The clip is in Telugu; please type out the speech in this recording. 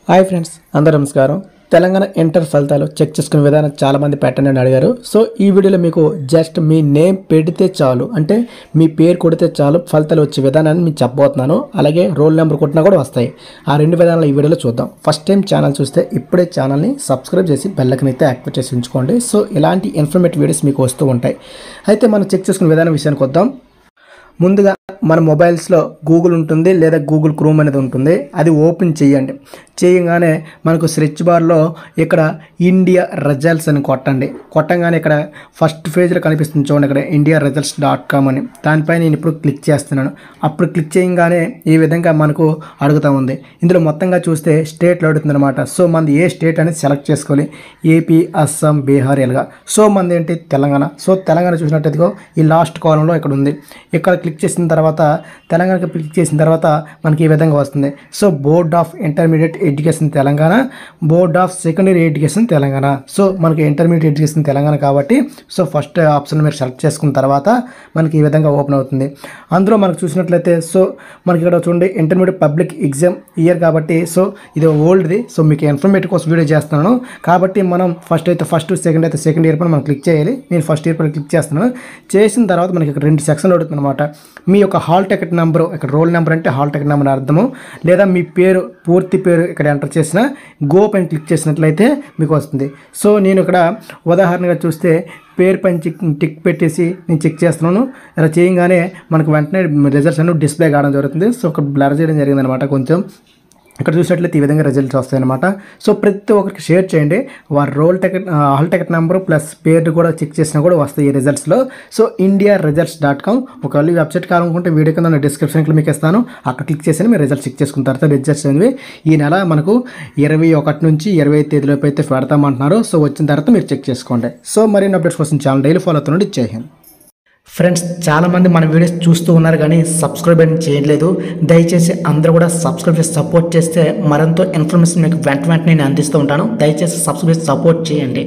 హాయ్ ఫ్రెండ్స్, అందరూ నమస్కారం. తెలంగాణ ఇంటర్ ఫలితాలు చెక్ చేసుకునే విధానం చాలామంది పెట్టండి అని అడిగారు. సో ఈ వీడియోలో మీకు జస్ట్ మీ నేమ్ పెడితే చాలు, అంటే మీ పేరు కొడితే చాలు ఫలితాలు వచ్చే విధానాన్ని మీకు చెప్పబోతున్నాను. అలాగే రోల్ నెంబర్ కొట్టినా కూడా వస్తాయి. ఆ రెండు విధానాలు ఈ వీడియోలో చూద్దాం. ఫస్ట్ టైం ఛానల్ చూస్తే ఇప్పుడే ఛానల్ని సబ్స్క్రైబ్ చేసి బెల్ ఐకాన్ అయితే యాక్టివేట్ చేసి ఉంచుకోండి. సో ఇలాంటి ఇన్ఫర్మేటివ్ వీడియోస్ మీకు వస్తూ ఉంటాయి. అయితే మనం చెక్ చేసుకునే విధానం విషయానికి వద్దాం. ముందుగా మన మొబైల్స్లో గూగుల్ ఉంటుంది, లేదా గూగుల్ క్రోమ్ అనేది ఉంటుంది. అది ఓపెన్ చేయండి. చేయగానే మనకు సెర్చ్ బార్లో ఇక్కడ ఇండియా రిజల్ట్స్ అని కొట్టంగానే ఇక్కడ ఫస్ట్ పేజ్లో కనిపిస్తుంది చూడండి, ఇక్కడ indiaresults.com అని. దానిపై నేను ఇప్పుడు క్లిక్ చేస్తున్నాను. అప్పుడు క్లిక్ చేయగానే ఈ విధంగా మనకు అడుగుతూ ఉంది. ఇందులో మొత్తంగా చూస్తే స్టేట్లు అడుగుతుంది అనమాట. సో మనది ఏ స్టేట్ అనేది సెలెక్ట్ చేసుకోవాలి. ఏపీ, అస్సాం, బీహార్ ఇలాగా. సో మనది ఏంటి తెలంగాణ. సో తెలంగాణ చూసినట్టయితే ఈ లాస్ట్ కాలంలో ఇక్కడ ఉంది. ఇక్కడ క్లిక్ చేసిన తర్వాత తెలంగాణకి క్లిక్ చేసిన తర్వాత మనకి ఈ విధంగా వస్తుంది. So board of intermediate education Telangana, board of secondary education Telangana. So మనకి ఇంటర్మీడియట్ ఎడ్యుకేషన్ తెలంగాణ కాబట్టి సో ఫస్ట్ ఆప్షన్ మీరు సెలెక్ట్ చేసుకున్న తర్వాత మనకి ఈ విధంగా ఓపెన్ అవుతుంది. అందులో మనకు చూసినట్లయితే సో మనకి ఇక్కడ చూడండి ఇంటర్మీడియట్ పబ్లిక్ ఎగ్జామ్ ఇయర్ కాబట్టి సో ఇది ఓల్డ్ది. సో మీకు ఇన్ఫర్మేటివ్ కోసం వీడియో చేస్తున్నాను కాబట్టి మనం ఫస్ట్ సెకండ్ అయితే సెకండ్ ఇయర్ పైన మనం క్లిక్ చేయాలి. నేను ఫస్ట్ ఇయర్ పైన క్లిక్ చేస్తున్నాను. చేసిన తర్వాత మనకి ఇక్కడ రెండు సెక్షన్లు అడుగుతుంది అనమాట. మీ యొక్క హాల్ టికెట్ నెంబరు, ఇక్కడ రోల్ నెంబర్ అంటే హాల్ టికెట్ నెంబర్ అర్థము, లేదా మీ పేరు పూర్తి పేరు ఇక్కడ ఎంటర్ చేసిన గో పైన క్లిక్ చేసినట్లయితే మీకు వస్తుంది. సో నేను ఇక్కడ ఉదాహరణగా చూస్తే పేరు పైన టిక్ పెట్టేసి నేను చెక్ చేస్తున్నాను. ఇలా చేయగానే మనకు వెంటనే రిజల్ట్స్ అన్నీ డిస్ప్లే కావడం జరుగుతుంది. సో ఒక బ్లర్ చేయడం జరిగిందనమాట కొంచెం. ఇక్కడ చూసినట్లయితే ఈ విధంగా రిజల్ట్స్ వస్తాయన్నమాట. సో ప్రతి ఒక్కరికి షేర్ చేయండి. వారి హాల్ టికెట్ నెంబరు ప్లస్ పేరు కూడా చెక్ చేసినా కూడా వస్తాయి ఈ రిజల్ట్స్లో. So indiaresults.com. ఒకవేళ ఈ వెబ్సైట్ కావాలనుకుంటే వీడియో కింద డిస్క్రిప్షన్లో మీకు ఇస్తాను. అక్కడ క్లిక్ చేసి మీరు రిజల్ట్స్ చెక్ చేసుకున్న తర్వాత రిజల్ట్స్ అనేవి ఈ నెల మనకు 21 నుంచి 25 తేదీలోపు అయితే పెడతామంటున్నారు. సో వచ్చిన తర్వాత మీరు చెక్ చేసుకోండి. సో మరిన్ని అప్డేట్స్ కోసం ఛానల్ డైలీ ఫాలో అవుతుండండి. జై హింద్. ఫ్రెండ్స్, చాలామంది మన వీడియోస్ చూస్తూ ఉన్నారు కానీ సబ్స్క్రైబ్ అని చేయట్లేదు. దయచేసి అందరూ కూడా సబ్స్క్రైబ్ చేసి సపోర్ట్ చేస్తే మరింత ఇన్ఫర్మేషన్ మీకు వెంటనే నేను అందిస్తూ ఉంటాను. దయచేసి సబ్స్క్రైబ్ సపోర్ట్ చేయండి.